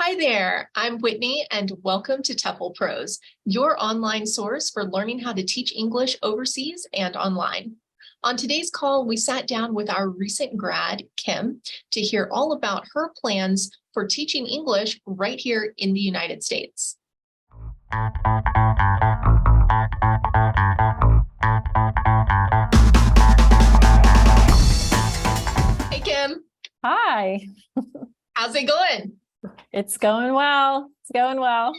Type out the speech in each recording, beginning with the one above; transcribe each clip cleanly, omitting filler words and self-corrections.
Hi there, I'm Whitney and welcome to TEFLPros, your online source for learning how to teach English overseas and online. On today's call, we sat down with our recent grad, Kim, to hear all about her plans for teaching English right here in the United States. Hey, Kim. Hi. How's it going? It's going well. It's going well.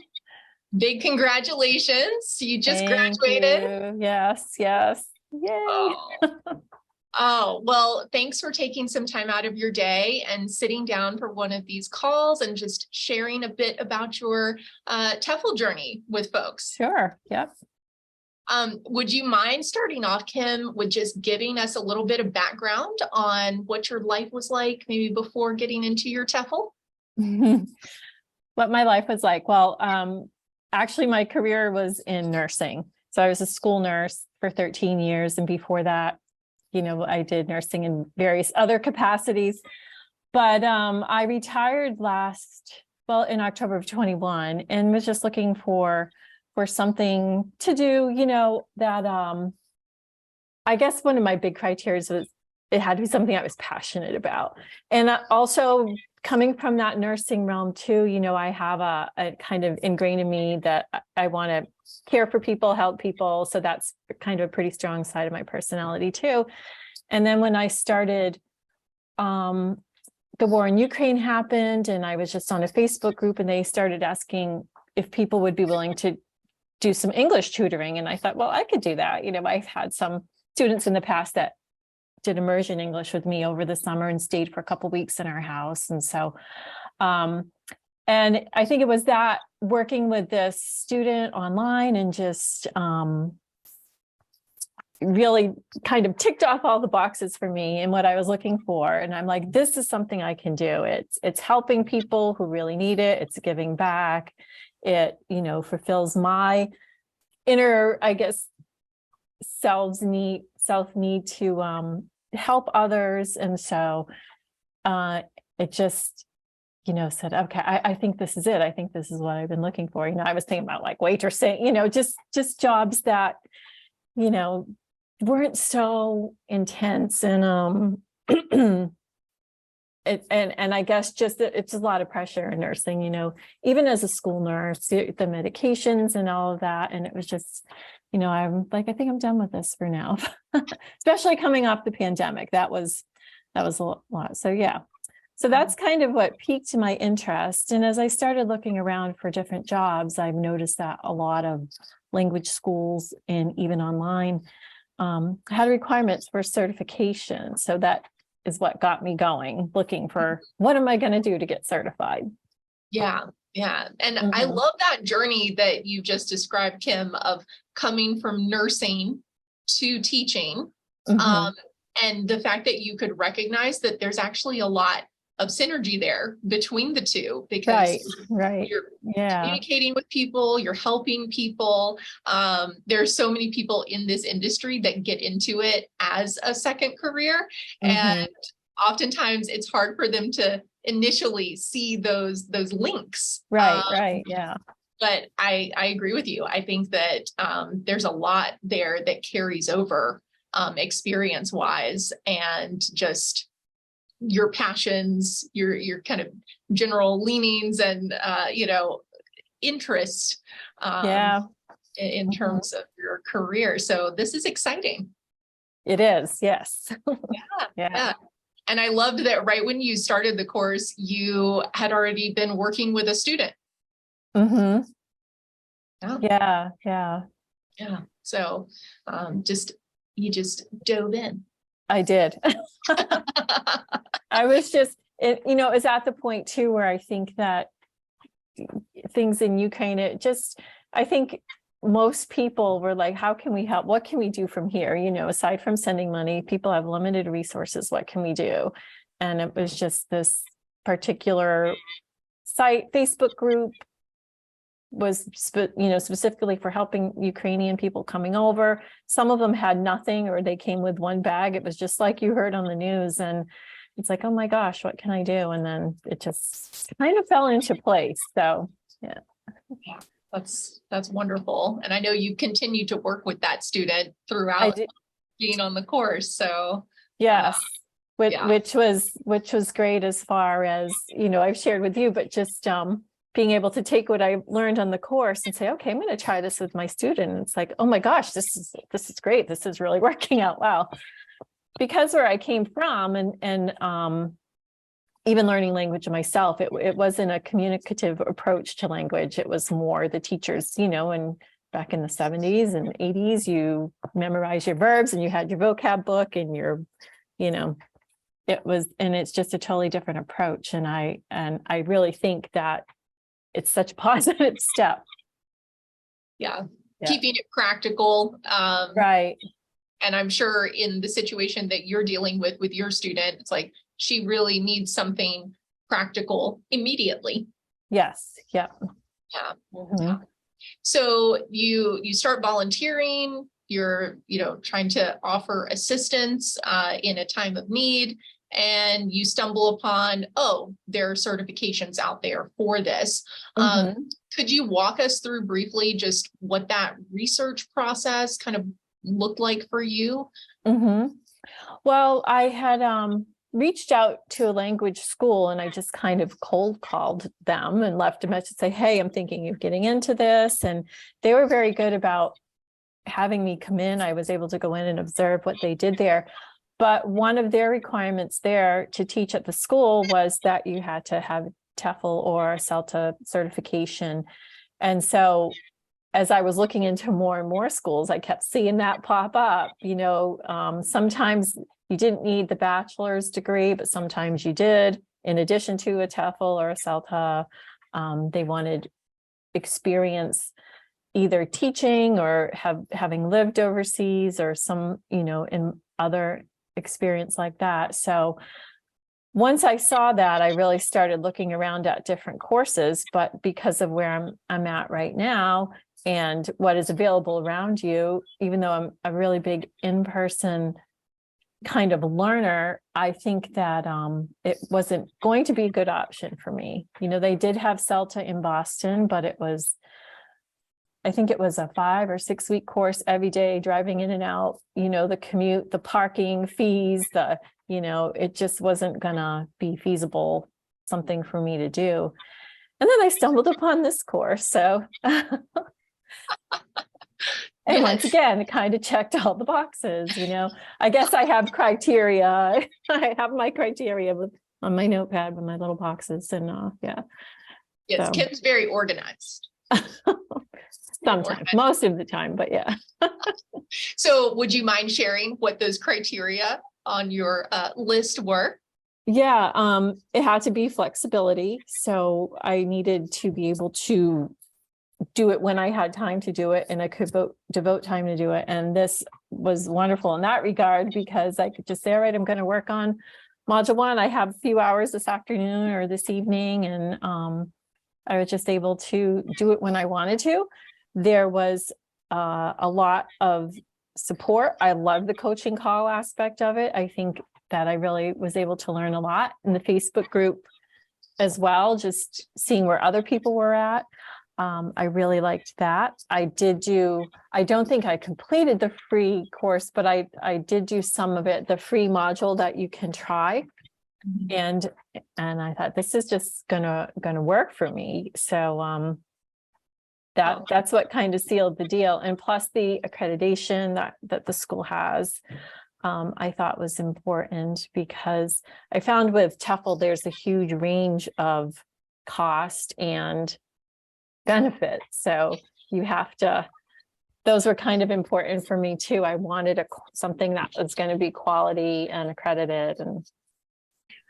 Big congratulations. You just Thank graduated. you. Yes. Yay. Oh, well, thanks for taking some time out of your day and sitting down for one of these calls and just sharing a bit about your TEFL journey with folks. Sure. Yep. Would you mind starting off, Kim, with just giving us a little bit of background on what your life was like, maybe before getting into your TEFL? What my life was like. Well, actually, my career was in nursing. So I was a school nurse for 13 years. And before that, I did nursing in various other capacities. But I retired in October of 21 and was just looking for something to do, that I guess one of my big criteria was it had to be something I was passionate about. And also coming from that nursing realm too, I have a kind of ingrained in me that I want to care for people, help people. So that's kind of a pretty strong side of my personality too. And then when I started, the war in Ukraine happened, and I was just on a Facebook group, and they started asking if people would be willing to do some English tutoring. And I thought, well, I could do that. I've had some students in the past that did immersion English with me over the summer and stayed for a couple of weeks in our house. And so, and I think it was that working with this student online and just really kind of ticked off all the boxes for me and what I was looking for. And I'm like, this is something I can do. It's helping people who really need it. It's giving back. It, fulfills my inner, I guess, self need to help others. And so it just, said, okay, I think this is it. I think this is what I've been looking for. I was thinking about like waitressing, just jobs that, weren't so intense. And and I guess just that it's a lot of pressure in nursing, even as a school nurse, the medications and all of that. And it was just, I'm like, I think I'm done with this for now, especially coming off the pandemic. That was a lot. So yeah, so that's kind of what piqued my interest. And as I started looking around for different jobs, I've noticed that a lot of language schools and even online had requirements for certification. So that is what got me going, looking for what am I going to do to get certified? Yeah. And I love that journey that you just described, Kim, of coming from nursing to teaching. And the fact that you could recognize that there's actually a lot of synergy there between the two, because you're communicating with people, you're helping people. There's so many people in this industry that get into it as a second career. And oftentimes it's hard for them to initially see those links. Yeah. But I agree with you. I think that there's a lot there that carries over experience wise, and just your passions, your kind of general leanings and interest in terms of your career. So this is exciting. It is, yes. Yeah. And I loved that right when you started the course, you had already been working with a student. Yeah. So you just dove in. I did. I was just, it's at the point too where I think that things in Ukraine, I think most people were like, how can we help? What can we do from here? Aside from sending money, people have limited resources. What can we do? And it was just this particular site, Facebook group was, specifically for helping Ukrainian people coming over. Some of them had nothing, or they came with one bag. It was just like you heard on the news. And it's like, oh my gosh, what can I do? And then it just kind of fell into place. So, yeah. Yeah, that's wonderful. And I know you continue to work with that student throughout being on the course. So yes, yeah. which was great as far as, I've shared with you, but just being able to take what I learned on the course and say, okay, I'm going to try this with my student. And it's like, oh my gosh, this is great. This is really working out well. Because where I came from and even learning language myself, it wasn't a communicative approach to language. It was more the teachers, and back in the 70s and 80s, you memorize your verbs and you had your vocab book and it's just a totally different approach. And I really think that it's such a positive step. Yeah. Keeping it practical. Right. And I'm sure in the situation that you're dealing with your student, it's like she really needs something practical immediately. Yes. Yeah. Yeah. Mm-hmm. So you start volunteering, you're, trying to offer assistance in a time of need, and you stumble upon, there are certifications out there for this. Mm-hmm. Could you walk us through briefly just what that research process kind of looked like for you? Mm-hmm. Well, I had reached out to a language school and I just kind of cold called them and left a message, say, hey, I'm thinking of getting into this. And they were very good about having me come in. I was able to go in and observe what they did there. But one of their requirements there to teach at the school was that you had to have TEFL or CELTA certification. And so as I was looking into more and more schools, I kept seeing that pop up. Sometimes you didn't need the bachelor's degree, but sometimes you did. In addition to a TEFL or a CELTA, they wanted experience either teaching or having lived overseas or some, in other experience like that. So once I saw that, I really started looking around at different courses, but because of where I'm at right now and what is available around you, even though I'm a really big in-person kind of learner, I think that it wasn't going to be a good option for me. They did have CELTA in Boston, but I think it was a 5 or 6 week course every day, driving in and out, the commute, the parking fees, it just wasn't gonna be feasible, something for me to do. And then I stumbled upon this course. So, and once again, it kind of checked all the boxes, I guess I have criteria. I have my criteria on my notepad with my little boxes and yeah. Yes, so. Kim's very organized. Sometimes, most of the time, but yeah. So would you mind sharing what those criteria on your list were? Yeah, it had to be flexibility. So I needed to be able to do it when I had time to do it and I could devote time to do it. And this was wonderful in that regard because I could just say, all right, I'm going to work on module 1. I have a few hours this afternoon or this evening. And I was just able to do it when I wanted to. There was a lot of support. I love the coaching call aspect of it. I think that I really was able to learn a lot in the Facebook group as well, just seeing where other people were at. I really liked that. I don't think I completed the free course, but I did do some of it, the free module that you can try. And I thought this is just gonna work for me. So that's what kind of sealed the deal. And plus the accreditation that the school has, I thought was important because I found with TEFL there's a huge range of cost and benefits. So you have to, those were kind of important for me too. I wanted something that was going to be quality and accredited. And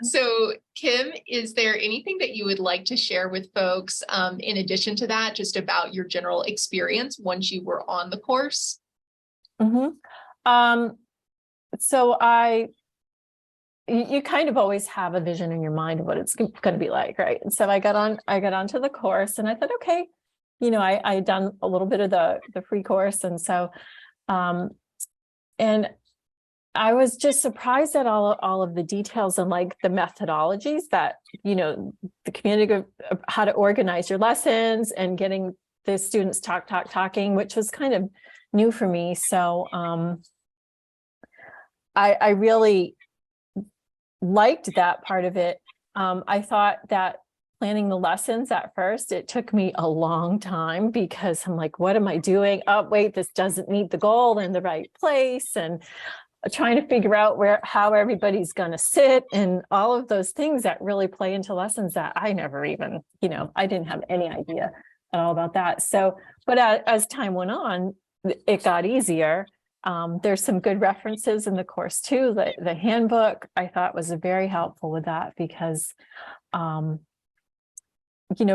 so Kim, is there anything that you would like to share with folks in addition to that, just about your general experience once you were on the course? Mm-hmm. So you kind of always have a vision in your mind of what it's going to be like, right? And so I got onto the course and I thought, okay, I had done a little bit of the free course. And so, and I was just surprised at all of the details and like the methodologies that, the community group, how to organize your lessons and getting the students talking, which was kind of new for me. So I really liked that part of it. I thought that planning the lessons at first, it took me a long time because I'm like, what am I doing? Oh, wait, this doesn't meet the goal in the right place. And trying to figure out how everybody's going to sit and all of those things that really play into lessons that I never even, I didn't have any idea at all about that. So, but as time went on, it got easier. There's some good references in the course too. The handbook I thought was very helpful with that because,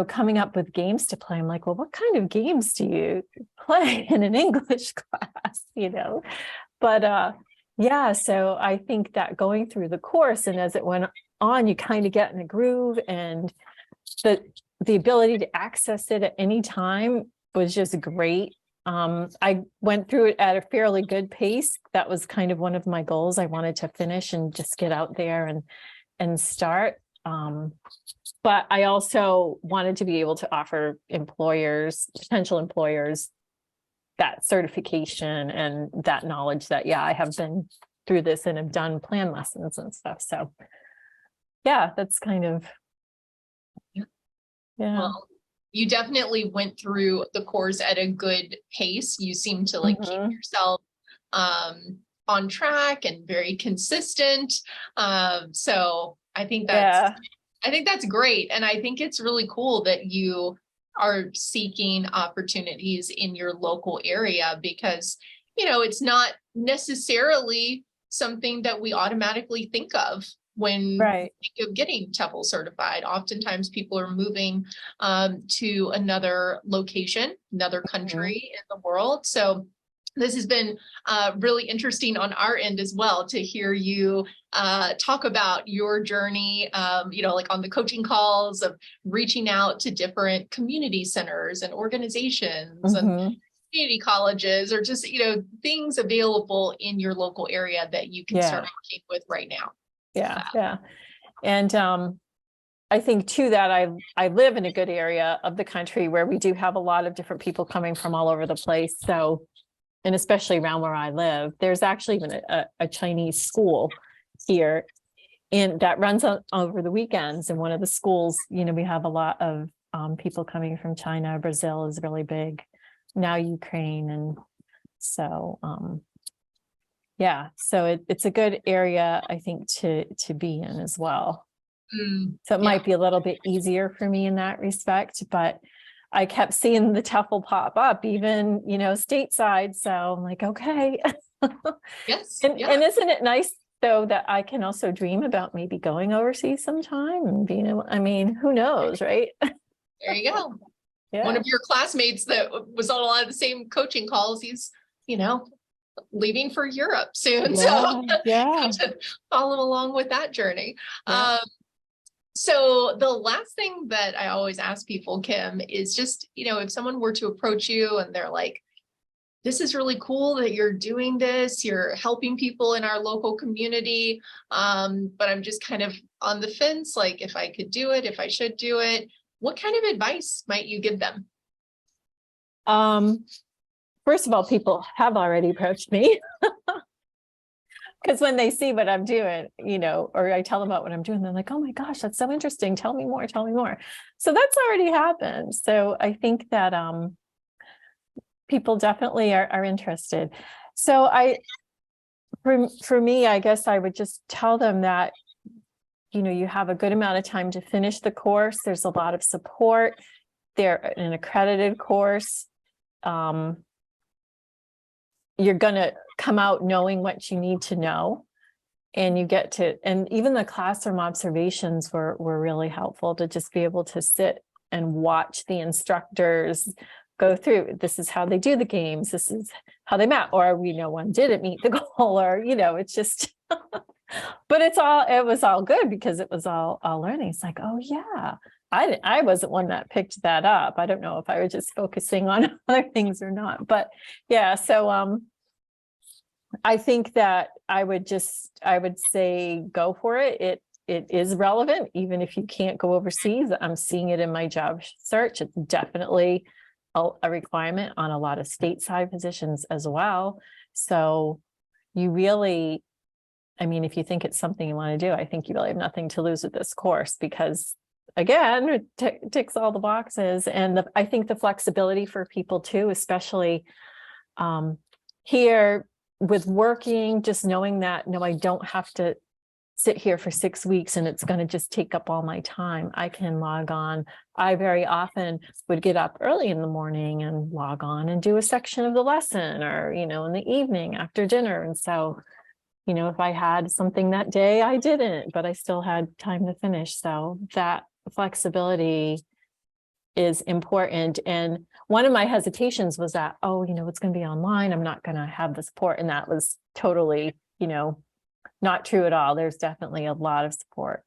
coming up with games to play, I'm like, well, what kind of games do you play in an English class, But yeah, so I think that going through the course and as it went on, you kind of get in a groove, and the ability to access it at any time was just great. I went through it at a fairly good pace. That was kind of one of my goals. I wanted to finish and just get out there and start. But I also wanted to be able to offer potential employers, that certification and that knowledge that, I have been through this and have done plan lessons and stuff. So yeah, that's kind of, yeah. Well, you definitely went through the course at a good pace. You seem to like keep yourself on track and very consistent. So I think that's great. And I think it's really cool that you are seeking opportunities in your local area because, it's not necessarily something that we automatically think of when we think of getting TEFL certified. Oftentimes people are moving to another location, another country in the world. So this has been really interesting on our end as well to hear you talk about your journey, like on the coaching calls of reaching out to different community centers and organizations and community colleges, or just, things available in your local area that you can start working with right now. Yeah. And I think too that I live in a good area of the country where we do have a lot of different people coming from all over the place. So, and especially around where I live, there's actually even a Chinese school here that runs over the weekends. And one of the schools, we have a lot of people coming from China. Brazil is really big now, Ukraine. And so, so it's a good area, I think, to be in as well. So it might be a little bit easier for me in that respect, but I kept seeing the TEFL pop up, even, stateside. So I'm like, okay. Yes. And isn't it nice though, that I can also dream about maybe going overseas sometime and being able, who knows, right? There you go. One of your classmates that was on a lot of the same coaching calls, he's, leaving for Europe soon. So follow along with that journey. So the last thing that I always ask people, Kim, is just, if someone were to approach you and they're like, this is really cool that you're doing this, you're helping people in our local community, but I'm just kind of on the fence, like if I could do it, if I should do it, what kind of advice might you give them? First of all, people have already approached me. Because when they see what I'm doing, or I tell them about what I'm doing, they're like, oh my gosh, that's so interesting. Tell me more. So that's already happened. So I think that people definitely are interested. So for me, I guess I would just tell them that, you have a good amount of time to finish the course. There's a lot of support. They're an accredited course. You're going to come out knowing what you need to know, and you get to, and even the classroom observations were really helpful to just be able to sit and watch the instructors go through. This is how they do the games. This is how they map, or we know one didn't meet the goal, or, it's just, but it was all good because it was all learning. It's like, oh yeah, I wasn't one that picked that up. I don't know if I was just focusing on other things or not, but yeah. So, I think that I would say go for it. It is relevant, even if you can't go overseas. I'm seeing it in my job search. It's definitely a requirement on a lot of stateside positions as well. So you really, I mean, if you think it's something you want to do, I think you really have nothing to lose with this course, because again, it ticks all the boxes. And I think the flexibility for people too, especially here with working, just knowing that, no, I don't have to sit here for 6 weeks and it's going to just take up all my time. I can log on. I very often would get up early in the morning and log on and do a section of the lesson, or, in the evening after dinner. And so, if I had something that day, I didn't, but I still had time to finish. So that flexibility is important. And one of my hesitations was that, it's going to be online, I'm not going to have the support. And that was totally, not true at all. There's definitely a lot of support